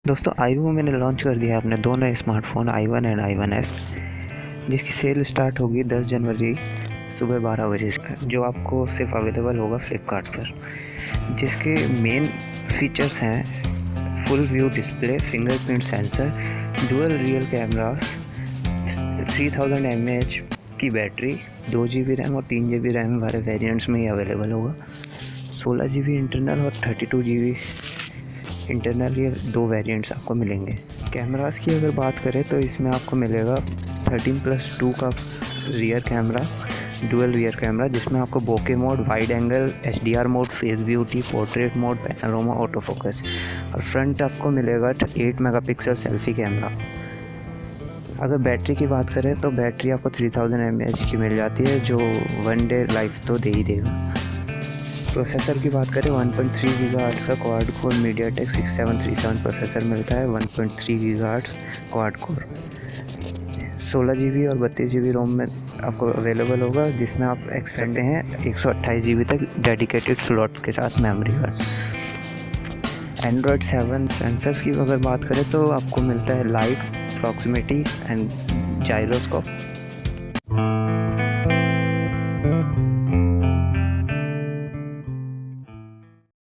दोस्तों iVoomi ने launch कर दिया है अपने दो नए स्मार्टफोन i1 एंड i1s, जिसकी सेल स्टार्ट होगी 10 जनवरी सुबह 12 बजे से, जो आपको सिर्फ अवेलेबल होगा फ्लिपकार्ट पर। जिसके मेन फीचर्स हैं full view display, fingerprint sensor, dual real cameras, 3000 mAh की बैटरी, 2 GB रैम और 3 GB रैम वाले वेरिएंट्स में ही अवेलेबल होगा। 16 GB इंटरनल और 32 GB इंटरनल, ये दो वेरिएंट्स आपको मिलेंगे। कैमरास की अगर बात करें तो इसमें आपको मिलेगा 13+2 का rear camera, dual rear camera, जिसमें आपको bokeh mode, wide angle, HDR mode, face beauty, portrait mode, panorama, auto focus, और फ्रंट आपको मिलेगा 8 मेगापिक्सल सेल्फी कैमरा। अगर बैटरी की बात करें तो बैटरी आपको 3000 mAh की मिल जाती है, जो 1 डे लाइफ तो दे ही देगा। प्रोसेसर की बात करें 1.3 GHz का क्वाड कोर मीडियाटेक 6737 प्रोसेसर मिलता है, 1.3 GHz क्वाड कोर। 16 GB और 32 GB रोम में आपको अवेलेबल होगा, जिसमें आप एक्सपेंड हैं 128 GB तक डेडिकेटेड स्लॉट के साथ मेमोरी कार्ड। Android 7 सेंसर्स की अगर बात करें तो आपको मिलता है लाइट, प्रॉक्सिमिटी एंड जाइरोस्कोप।